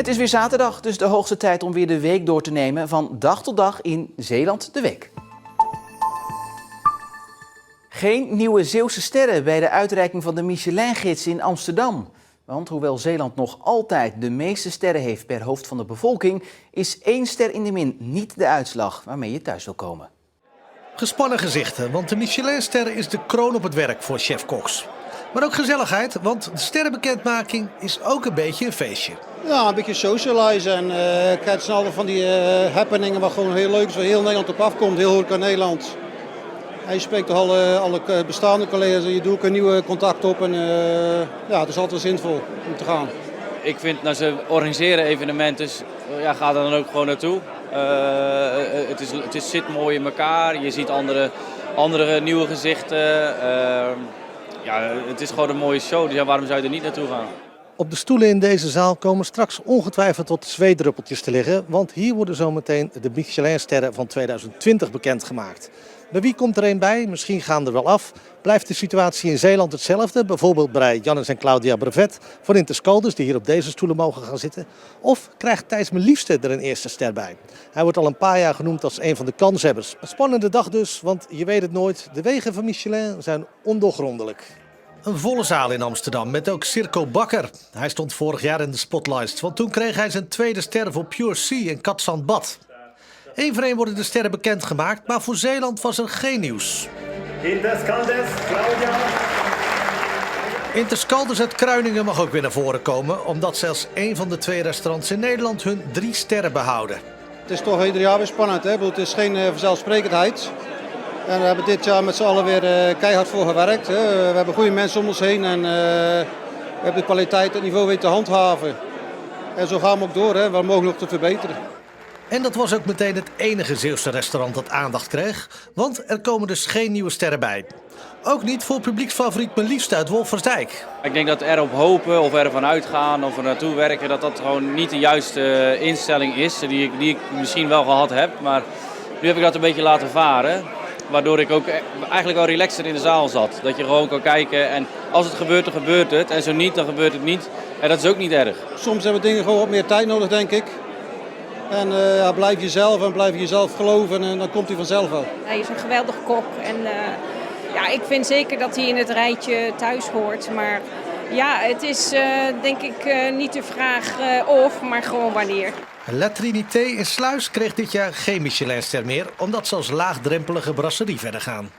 Het is weer zaterdag, dus de hoogste tijd om weer de week door te nemen van dag tot dag in Zeeland de Week. Geen nieuwe Zeeuwse sterren bij de uitreiking van de Michelin-gids in Amsterdam. Want hoewel Zeeland nog altijd de meeste sterren heeft per hoofd van de bevolking, is 1 ster in de min niet de uitslag waarmee je thuis wil komen. Gespannen gezichten, want de Michelin-ster is de kroon op het werk voor chef-koks. Maar ook gezelligheid, want de sterrenbekendmaking is ook een beetje een feestje. Ja, een beetje socializen en kijk snel van die happeningen wat gewoon heel leuk is, waar heel Nederland op afkomt, heel horeca Nederland. En je spreekt alle bestaande collega's en je doet ook een nieuwe contact op en ja, het is altijd zinvol om te gaan. Ik vind, nou, ze organiseren evenementen, dus ja, ga er dan ook gewoon naartoe. Het zit mooi in elkaar, je ziet andere nieuwe gezichten. Ja, het is gewoon een mooie show, dus ja, waarom zou je er niet naartoe gaan? Op de stoelen in deze zaal komen straks ongetwijfeld tot zweetdruppeltjes te liggen, want hier worden zometeen de Michelin-sterren van 2020 bekendgemaakt. Maar wie komt er een bij? Misschien gaan er wel af. Blijft de situatie in Zeeland hetzelfde? Bijvoorbeeld bij Jannes en Claudia Brevet van Interscaldus, die hier op deze stoelen mogen gaan zitten. Of krijgt Thijs mijn liefste er een eerste ster bij? Hij wordt al een paar jaar genoemd als een van de kanshebbers. Een spannende dag dus, want je weet het nooit. De wegen van Michelin zijn ondoorgrondelijk. Een volle zaal in Amsterdam met ook Circo Bakker. Hij stond vorig jaar in de spotlights, want toen kreeg hij zijn tweede ster voor Pure Sea in Katzandbad. Eén voor één worden de sterren bekendgemaakt, maar voor Zeeland was er geen nieuws. Interscaldus, Claudia. Interscaldus uit Kruiningen mag ook weer naar voren komen, omdat zelfs één van de 2 restaurants in Nederland hun 3 sterren behouden. Het is toch ieder jaar weer spannend, hè? Het is geen vanzelfsprekendheid. En we hebben dit jaar met z'n allen weer keihard voor gewerkt. Hè? We hebben goede mensen om ons heen en we hebben de kwaliteit en het niveau weten te handhaven. En zo gaan we ook door, hè? Waar mogelijk nog te verbeteren. En dat was ook meteen het enige Zeeuwse restaurant dat aandacht kreeg, want er komen dus geen nieuwe sterren bij. Ook niet voor publieksfavoriet Mijn Liefste uit Wolfersdijk. Ik denk dat erop hopen of ervan uitgaan of er naartoe werken, dat gewoon niet de juiste instelling is die ik misschien wel gehad heb. Maar nu heb ik dat een beetje laten varen, waardoor ik ook eigenlijk al relaxter in de zaal zat. Dat je gewoon kan kijken en als het gebeurt, dan gebeurt het en zo niet, dan gebeurt het niet. En dat is ook niet erg. Soms hebben dingen gewoon wat meer tijd nodig, denk ik. En ja, blijf jezelf en blijf jezelf geloven en dan komt hij vanzelf wel. Hij is een geweldig kok en ja, ik vind zeker dat hij in het rijtje thuis hoort. Maar ja, het is denk ik niet de vraag of, maar gewoon wanneer. La Trinité in Sluis kreeg dit jaar geen Michelinster meer, omdat ze als laagdrempelige brasserie verder gaan.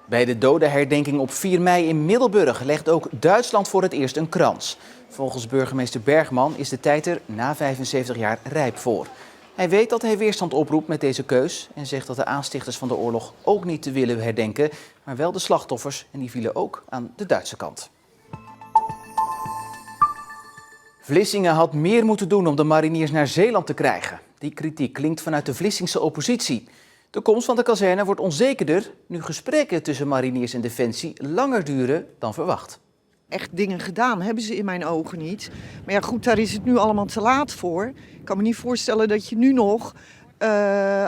Bij de dodenherdenking op 4 mei in Middelburg legt ook Duitsland voor het eerst een krans. Volgens burgemeester Bergman is de tijd er na 75 jaar rijp voor. Hij weet dat hij weerstand oproept met deze keus en zegt dat de aanstichters van de oorlog ook niet te willen herdenken, maar wel de slachtoffers en die vielen ook aan de Duitse kant. Vlissingen had meer moeten doen om de mariniers naar Zeeland te krijgen. Die kritiek klinkt vanuit de Vlissingse oppositie. De komst van de kazerne wordt onzekerder nu gesprekken tussen mariniers en Defensie langer duren dan verwacht. Echt dingen gedaan hebben ze in mijn ogen niet. Maar ja goed, daar is het nu allemaal te laat voor. Ik kan me niet voorstellen dat je nu nog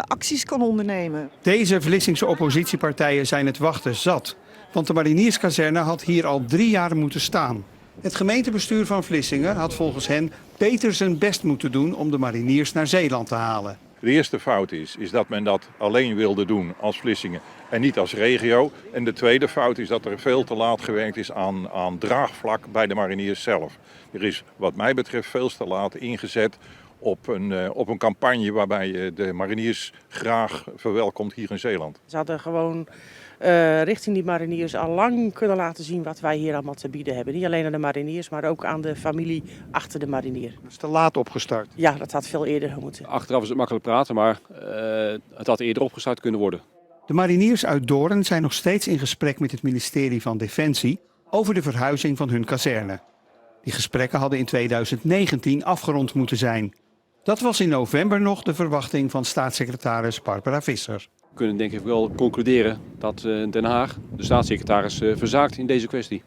acties kan ondernemen. Deze Vlissingse oppositiepartijen zijn het wachten zat. Want de marinierskazerne had hier al 3 jaar moeten staan. Het gemeentebestuur van Vlissingen had volgens hen beter zijn best moeten doen om de mariniers naar Zeeland te halen. De eerste fout is dat men dat alleen wilde doen als Vlissingen en niet als regio. En de tweede fout is dat er veel te laat gewerkt is aan draagvlak bij de mariniers zelf. Er is wat mij betreft veel te laat ingezet op een campagne waarbij je de mariniers graag verwelkomt hier in Zeeland. Ze hadden gewoon richting die mariniers al lang kunnen laten zien wat wij hier allemaal te bieden hebben. Niet alleen aan de mariniers, maar ook aan de familie achter de marinier. Dat is te laat opgestart. Ja, dat had veel eerder moeten. Achteraf is het makkelijk praten, maar het had eerder opgestart kunnen worden. De mariniers uit Doorn zijn nog steeds in gesprek met het ministerie van Defensie over de verhuizing van hun kazerne. Die gesprekken hadden in 2019 afgerond moeten zijn. Dat was in november nog de verwachting van staatssecretaris Barbara Visser. We kunnen denk ik wel concluderen dat Den Haag, de staatssecretaris, verzaakt in deze kwestie.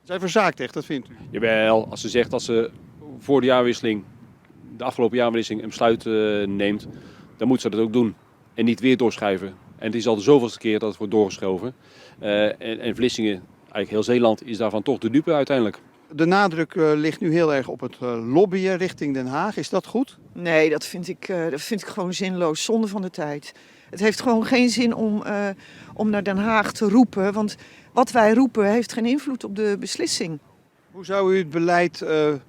Zij verzaakt echt, dat vindt u? Jawel, als ze zegt dat ze voor de jaarwisseling, de afgelopen jaarwisseling, een besluit neemt, dan moet ze dat ook doen. En niet weer doorschuiven. En het is al de zoveelste keer dat het wordt doorgeschoven. En Vlissingen, eigenlijk heel Zeeland, is daarvan toch de dupe uiteindelijk. De nadruk ligt nu heel erg op het lobbyen richting Den Haag. Is dat goed? Nee, dat vind ik gewoon zinloos, zonde van de tijd. Het heeft gewoon geen zin om naar Den Haag te roepen, want wat wij roepen heeft geen invloed op de beslissing. Hoe zou u het beleid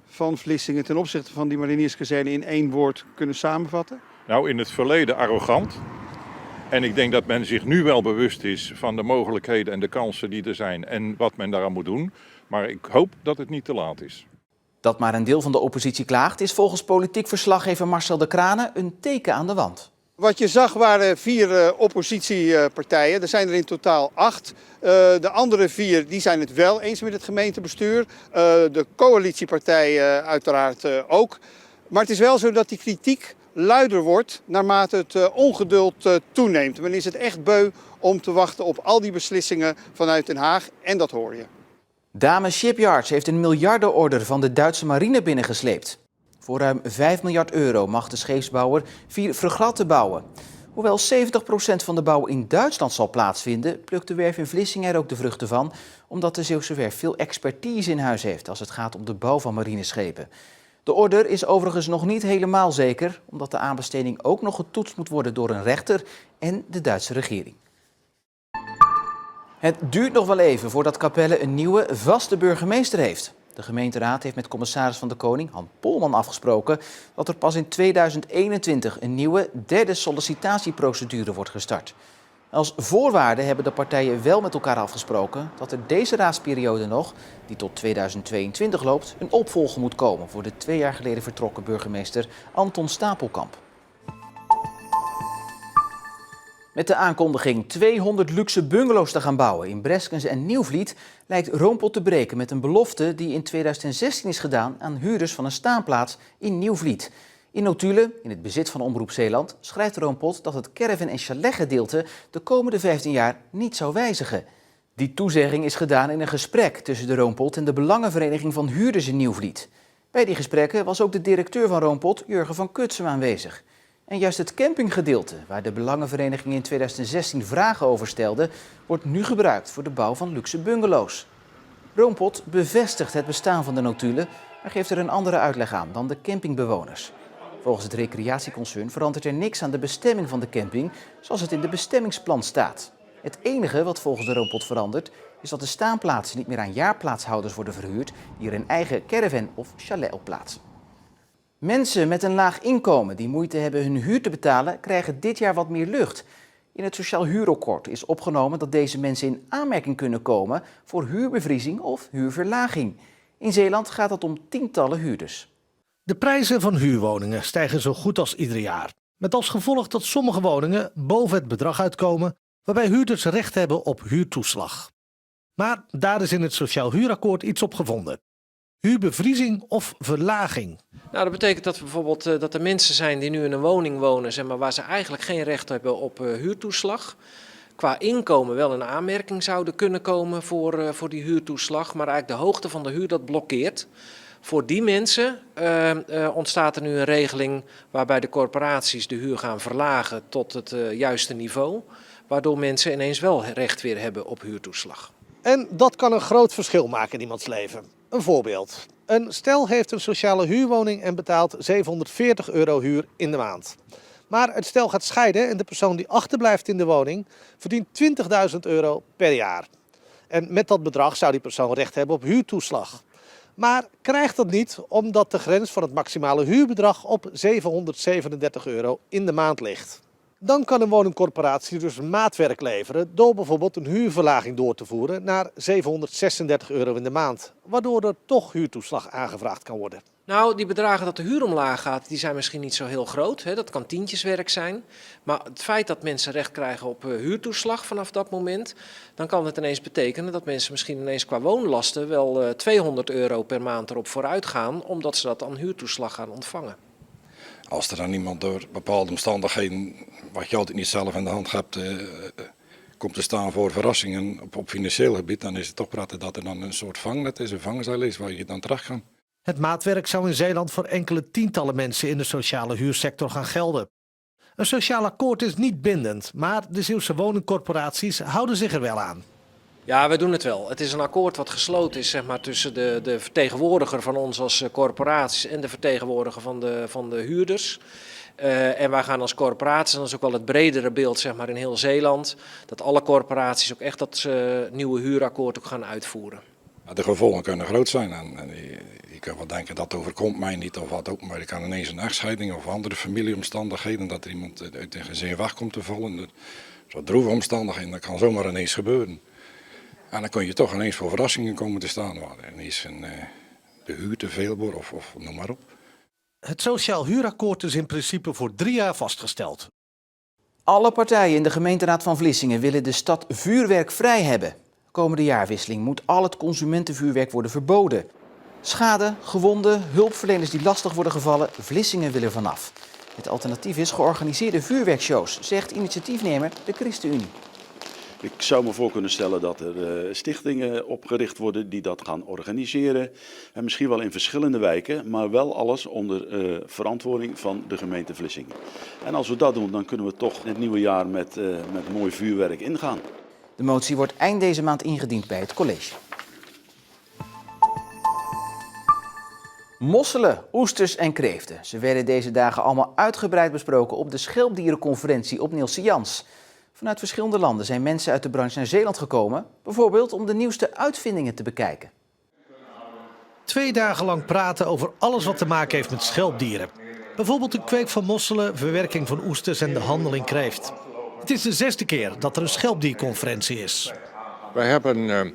van Vlissingen ten opzichte van die marinierskazerne in 1 woord kunnen samenvatten? Nou, in het verleden arrogant. En ik denk dat men zich nu wel bewust is van de mogelijkheden en de kansen die er zijn en wat men daaraan moet doen. Maar ik hoop dat het niet te laat is. Dat maar een deel van de oppositie klaagt is volgens politiek verslaggever Marcel de Kranen een teken aan de wand. Wat je zag waren 4 oppositiepartijen. Er zijn er in totaal 8. De andere 4 die zijn het wel eens met het gemeentebestuur. De coalitiepartijen uiteraard ook. Maar het is wel zo dat die kritiek luider wordt naarmate het ongeduld toeneemt. Men is het echt beu om te wachten op al die beslissingen vanuit Den Haag en dat hoor je. Damen Shipyards heeft een miljardenorder van de Duitse marine binnengesleept. Voor ruim 5 miljard euro mag de scheepsbouwer 4 fregatten bouwen. Hoewel 70% van de bouw in Duitsland zal plaatsvinden, plukt de werf in Vlissingen er ook de vruchten van, omdat de Zeeuwse werf veel expertise in huis heeft als het gaat om de bouw van marineschepen. De order is overigens nog niet helemaal zeker, omdat de aanbesteding ook nog getoetst moet worden door een rechter en de Duitse regering. Het duurt nog wel even voordat Capelle een nieuwe vaste burgemeester heeft. De gemeenteraad heeft met commissaris van de Koning, Han Polman, afgesproken dat er pas in 2021 een nieuwe 3e sollicitatieprocedure wordt gestart. Als voorwaarde hebben de partijen wel met elkaar afgesproken dat er deze raadsperiode nog, die tot 2022 loopt, een opvolger moet komen voor de 2 jaar geleden vertrokken burgemeester Anton Stapelkamp. Met de aankondiging 200 luxe bungalows te gaan bouwen in Breskens en Nieuwvliet lijkt Roompot te breken met een belofte die in 2016 is gedaan aan huurders van een staanplaats in Nieuwvliet. In notulen, in het bezit van Omroep Zeeland, schrijft Roompot dat het caravan- en chaletgedeelte de komende 15 jaar niet zou wijzigen. Die toezegging is gedaan in een gesprek tussen de Roompot en de Belangenvereniging van Huurders in Nieuwvliet. Bij die gesprekken was ook de directeur van Roompot, Jurgen van Kutsem, aanwezig. En juist het campinggedeelte, waar de Belangenvereniging in 2016 vragen over stelde, wordt nu gebruikt voor de bouw van luxe bungalows. Roompot bevestigt het bestaan van de notulen, maar geeft er een andere uitleg aan dan de campingbewoners. Volgens het recreatieconcern verandert er niks aan de bestemming van de camping, zoals het in de bestemmingsplan staat. Het enige wat volgens de Roompot verandert, is dat de staanplaatsen niet meer aan jaarplaatshouders worden verhuurd, die er een eigen caravan of chalet op plaatsen. Mensen met een laag inkomen die moeite hebben hun huur te betalen, krijgen dit jaar wat meer lucht. In het Sociaal Huurakkoord is opgenomen dat deze mensen in aanmerking kunnen komen voor huurbevriezing of huurverlaging. In Zeeland gaat het om tientallen huurders. De prijzen van huurwoningen stijgen zo goed als ieder jaar. Met als gevolg dat sommige woningen boven het bedrag uitkomen, waarbij huurders recht hebben op huurtoeslag. Maar daar is in het Sociaal Huurakkoord iets op gevonden. Huurbevriezing of verlaging. Nou, dat betekent dat bijvoorbeeld dat er mensen zijn die nu in een woning wonen, zeg maar, waar ze eigenlijk geen recht hebben op huurtoeslag. Qua inkomen wel in aanmerking zouden kunnen komen voor die huurtoeslag, maar eigenlijk de hoogte van de huur dat blokkeert. Voor die mensen ontstaat er nu een regeling waarbij de corporaties de huur gaan verlagen tot het juiste niveau, waardoor mensen ineens wel recht weer hebben op huurtoeslag. En dat kan een groot verschil maken in iemands leven. Een voorbeeld. Een stel heeft een sociale huurwoning en betaalt €740 huur in de maand. Maar het stel gaat scheiden en de persoon die achterblijft in de woning verdient €20.000 per jaar. En met dat bedrag zou die persoon recht hebben op huurtoeslag. Maar krijgt dat niet omdat de grens van het maximale huurbedrag op €737 in de maand ligt. Dan kan een woningcorporatie dus maatwerk leveren door bijvoorbeeld een huurverlaging door te voeren naar €736 in de maand, waardoor er toch huurtoeslag aangevraagd kan worden. Nou, die bedragen dat de huur omlaag gaat, die zijn misschien niet zo heel groot. Hè? Dat kan tientjeswerk zijn. Maar het feit dat mensen recht krijgen op huurtoeslag vanaf dat moment, dan kan het ineens betekenen dat mensen misschien ineens qua woonlasten wel €200 per maand erop vooruit gaan, omdat ze dat aan huurtoeslag gaan ontvangen. Als er dan iemand door bepaalde omstandigheden, wat je altijd niet zelf in de hand hebt, komt te staan voor verrassingen op financieel gebied, dan is het toch prettig dat er dan een soort vangnet is, een vangzeil is waar je dan terecht kan. Het maatwerk zou in Zeeland voor enkele tientallen mensen in de sociale huursector gaan gelden. Een sociaal akkoord is niet bindend, maar de Zeeuwse woningcorporaties houden zich er wel aan. Ja, we doen het wel. Het is een akkoord wat gesloten is, zeg maar, tussen de vertegenwoordiger van ons als corporaties en de vertegenwoordiger van de huurders. En wij gaan als corporaties, en dat is ook wel het bredere beeld, zeg maar, in heel Zeeland, dat alle corporaties ook echt dat nieuwe huurakkoord ook gaan uitvoeren. De gevolgen kunnen groot zijn. En je kan wel denken dat overkomt mij niet of wat ook, maar je kan ineens een echtscheiding of andere familieomstandigheden, dat er iemand uit een gezin weg komt te vallen. Zo'n droeve omstandigheden, dat kan zomaar ineens gebeuren. En dan kun je toch ineens voor verrassingen komen te staan, waar ineens de huur te veel wordt of noem maar op. Het sociaal huurakkoord is in principe voor 3 jaar vastgesteld. Alle partijen in de gemeenteraad van Vlissingen willen de stad vuurwerkvrij hebben. Komende jaarwisseling moet al het consumentenvuurwerk worden verboden. Schade, gewonden, hulpverleners die lastig worden gevallen, Vlissingen wil er vanaf. Het alternatief is georganiseerde vuurwerkshows, zegt initiatiefnemer de ChristenUnie. Ik zou me voor kunnen stellen dat er stichtingen opgericht worden die dat gaan organiseren. En misschien wel in verschillende wijken, maar wel alles onder verantwoording van de gemeente Vlissingen. En als we dat doen, dan kunnen we toch het nieuwe jaar met mooi vuurwerk ingaan. De motie wordt eind deze maand ingediend bij het college. Mosselen, oesters en kreeften. Ze werden deze dagen allemaal uitgebreid besproken op de Schelpdierenconferentie op Nielse Jans. Vanuit verschillende landen zijn mensen uit de branche naar Zeeland gekomen, bijvoorbeeld om de nieuwste uitvindingen te bekijken. 2 dagen lang praten over alles wat te maken heeft met schelpdieren. Bijvoorbeeld de kweek van mosselen, verwerking van oesters en de handel in kreeft. Het is de 6e keer dat er een schelpdierconferentie is. Wij hebben in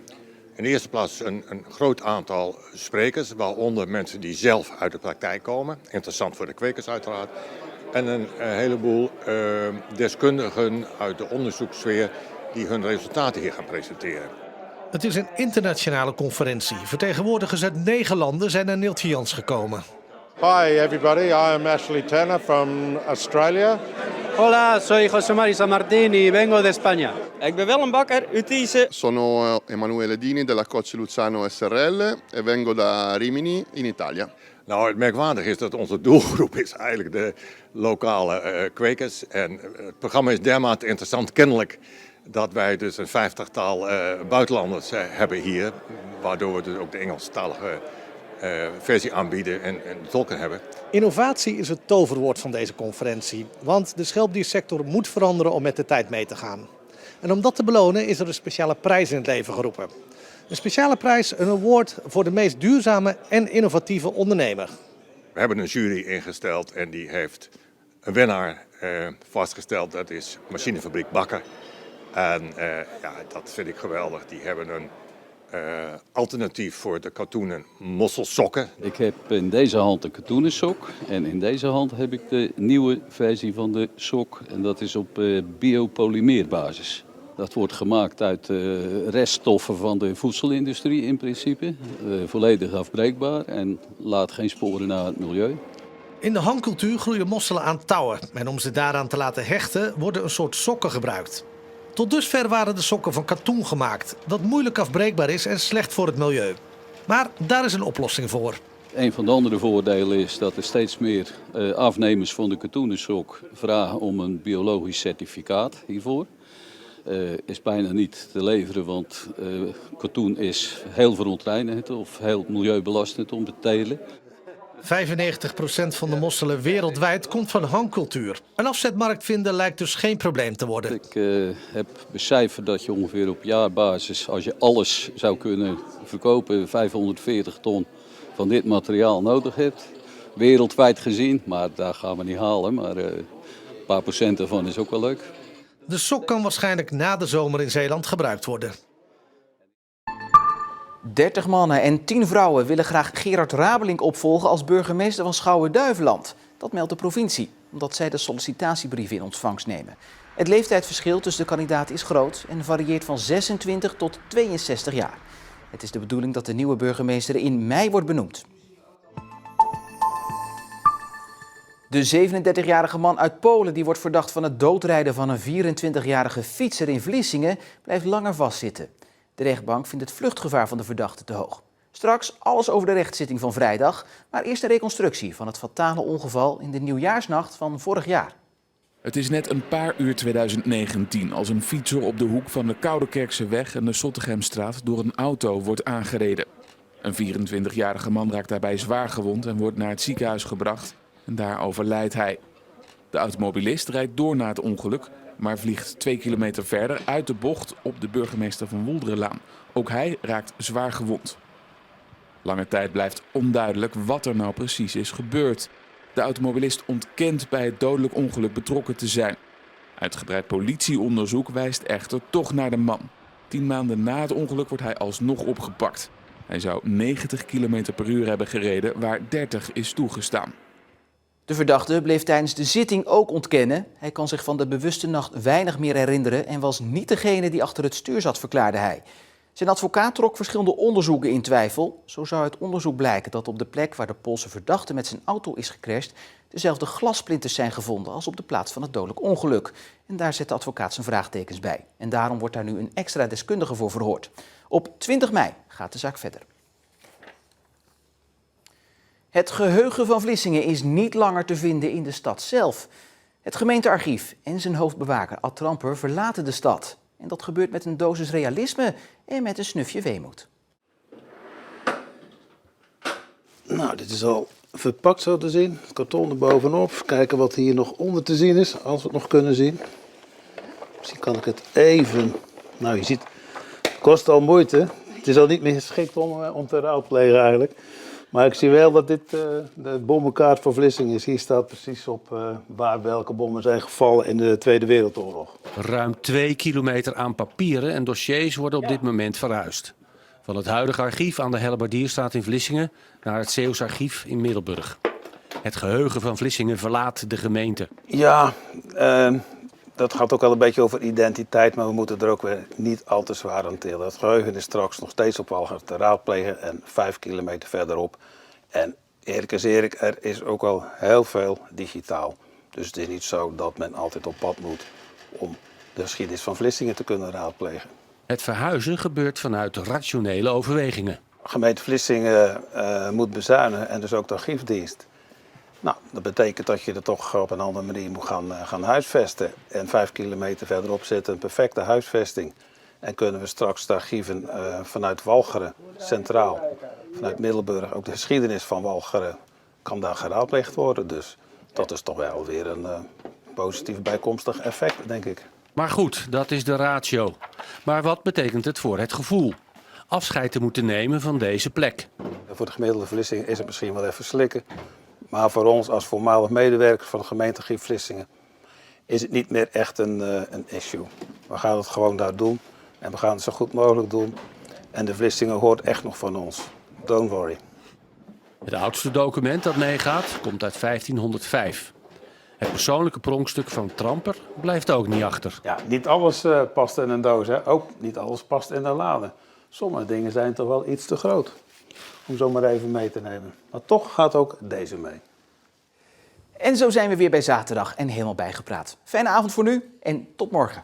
de eerste plaats een groot aantal sprekers, waaronder mensen die zelf uit de praktijk komen. Interessant voor de kwekers uiteraard. En een heleboel deskundigen uit de onderzoekssfeer die hun resultaten hier gaan presenteren. Het is een internationale conferentie. Vertegenwoordigers uit 9 landen zijn naar Nielse Jans gekomen. Hi everybody, I am Ashley Tanner from Australia. Hola, soy José Marisa Martini, vengo de España. Ik ben Willem Bakker, Utise. Sono Emanuele Dini della Cocci Luzzano SRL e vengo da Rimini in Italia. Nou, het merkwaardige is dat onze doelgroep is eigenlijk de lokale kwekers. En het programma is dermate interessant kennelijk dat wij dus een 50-tal buitenlanders hebben hier. Waardoor we dus ook de Engelstalige versie aanbieden en tolken hebben. Innovatie is het toverwoord van deze conferentie. Want de schelpdiersector moet veranderen om met de tijd mee te gaan. En om dat te belonen is er een speciale prijs in het leven geroepen. Een speciale prijs, een award voor de meest duurzame en innovatieve ondernemer. We hebben een jury ingesteld en die heeft een winnaar vastgesteld. Dat is Machinefabriek Bakker. En dat vind ik geweldig. Die hebben een alternatief voor de katoenen mosselsokken. Ik heb in deze hand een katoenen sok en in deze hand heb ik de nieuwe versie van de sok. En dat is op biopolymeerbasis. Dat wordt gemaakt uit reststoffen van de voedselindustrie in principe. Volledig afbreekbaar en laat geen sporen naar het milieu. In de hangcultuur groeien mosselen aan touwen. En om ze daaraan te laten hechten worden een soort sokken gebruikt. Tot dusver waren de sokken van katoen gemaakt, dat moeilijk afbreekbaar is en slecht voor het milieu. Maar daar is een oplossing voor. Een van de andere voordelen is dat er steeds meer afnemers van de katoenen sok vragen om een biologisch certificaat hiervoor. Is bijna niet te leveren, want katoen is heel verontreinigend of heel milieubelastend om te telen. 95% van de mosselen wereldwijd komt van hangcultuur. Een afzetmarkt vinden lijkt dus geen probleem te worden. Ik heb becijferd dat je ongeveer op jaarbasis, als je alles zou kunnen verkopen, 540 ton van dit materiaal nodig hebt. Wereldwijd gezien, maar daar gaan we niet halen. Maar een paar procent ervan is ook wel leuk. De sok kan waarschijnlijk na de zomer in Zeeland gebruikt worden. 30 mannen en 10 vrouwen willen graag Gerard Rabelink opvolgen als burgemeester van Schouwen-Duiveland. Dat meldt de provincie, omdat zij de sollicitatiebrieven in ontvangst nemen. Het leeftijdsverschil tussen de kandidaten is groot en varieert van 26 tot 62 jaar. Het is de bedoeling dat de nieuwe burgemeester in mei wordt benoemd. De 37-jarige man uit Polen die wordt verdacht van het doodrijden van een 24-jarige fietser in Vlissingen blijft langer vastzitten. De rechtbank vindt het vluchtgevaar van de verdachte te hoog. Straks alles over de rechtszitting van vrijdag, maar eerst een reconstructie van het fatale ongeval in de nieuwjaarsnacht van vorig jaar. Het is net een paar uur 2019 als een fietser op de hoek van de Koudekerkseweg en de Sottegemstraat door een auto wordt aangereden. Een 24-jarige man raakt daarbij zwaar gewond en wordt naar het ziekenhuis gebracht en daar overlijdt hij. De automobilist rijdt door na het ongeluk, maar vliegt 2 kilometer verder uit de bocht op de Burgemeester van Woelderenlaan. Ook hij raakt zwaar gewond. Lange tijd blijft onduidelijk wat er nou precies is gebeurd. De automobilist ontkent bij het dodelijk ongeluk betrokken te zijn. Uitgebreid politieonderzoek wijst echter toch naar de man. 10 maanden na het ongeluk wordt hij alsnog opgepakt. Hij zou 90 km per uur hebben gereden, waar 30 is toegestaan. De verdachte bleef tijdens de zitting ook ontkennen. Hij kan zich van de bewuste nacht weinig meer herinneren en was niet degene die achter het stuur zat, verklaarde hij. Zijn advocaat trok verschillende onderzoeken in twijfel. Zo zou uit onderzoek blijken dat op de plek waar de Poolse verdachte met zijn auto is gecrashed dezelfde glassplinters zijn gevonden als op de plaats van het dodelijk ongeluk. En daar zet de advocaat zijn vraagtekens bij. En daarom wordt daar nu een extra deskundige voor verhoord. Op 20 mei gaat de zaak verder. Het geheugen van Vlissingen is niet langer te vinden in de stad zelf. Het gemeentearchief en zijn hoofdbewaker Ad Tramper verlaten de stad. En dat gebeurt met een dosis realisme en met een snufje weemoed. Nou, dit is al verpakt zo te zien. Het karton er bovenop. Kijken wat hier nog onder te zien is, als we het nog kunnen zien. Misschien kan ik het even... Nou, je ziet, het kost al moeite. Het is al niet meer geschikt om te raadplegen eigenlijk. Maar ik zie wel dat dit de bommenkaart voor Vlissingen is. Hier staat precies op waar welke bommen zijn gevallen in de Tweede Wereldoorlog. Ruim 2 kilometer aan papieren en dossiers worden op dit moment verhuisd. Van het huidige archief aan de Hellebardierstraat in Vlissingen naar het Zeeuws archief in Middelburg. Het geheugen van Vlissingen verlaat de gemeente. Ja, dat gaat ook wel een beetje over identiteit, maar we moeten er ook weer niet al te zwaar aan tillen. Het geheugen is straks nog steeds op Walcheren te raadplegen en 5 kilometer verderop. En eerlijk is eerlijk, er is ook al heel veel digitaal. Dus het is niet zo dat men altijd op pad moet om de geschiedenis van Vlissingen te kunnen raadplegen. Het verhuizen gebeurt vanuit rationele overwegingen. Gemeente Vlissingen moet bezuinigen en dus ook de archiefdienst. Nou, dat betekent dat je er toch op een andere manier moet gaan huisvesten. En 5 kilometer verderop zit een perfecte huisvesting. En kunnen we straks de archieven vanuit Walcheren, centraal, vanuit Middelburg, ook de geschiedenis van Walcheren, kan daar geraadpleegd worden. Dus dat is toch wel weer een positief bijkomstig effect, denk ik. Maar goed, dat is de ratio. Maar wat betekent het voor het gevoel? Afscheid te moeten nemen van deze plek. Voor de gemiddelde Vlissingen is het misschien wel even slikken. Maar voor ons als voormalig medewerkers van het gemeentearchief Vlissingen is het niet meer echt een issue. We gaan het gewoon daar doen en we gaan het zo goed mogelijk doen. En de Vlissingen hoort echt nog van ons. Don't worry. Het oudste document dat meegaat komt uit 1505. Het persoonlijke pronkstuk van Tramper blijft ook niet achter. Ja, niet alles past in een doos, hè? Ook niet alles past in een lade. Sommige dingen zijn toch wel iets te groot om zo maar even mee te nemen. Maar toch gaat ook deze mee. En zo zijn we weer bij zaterdag en helemaal bijgepraat. Fijne avond voor nu en tot morgen.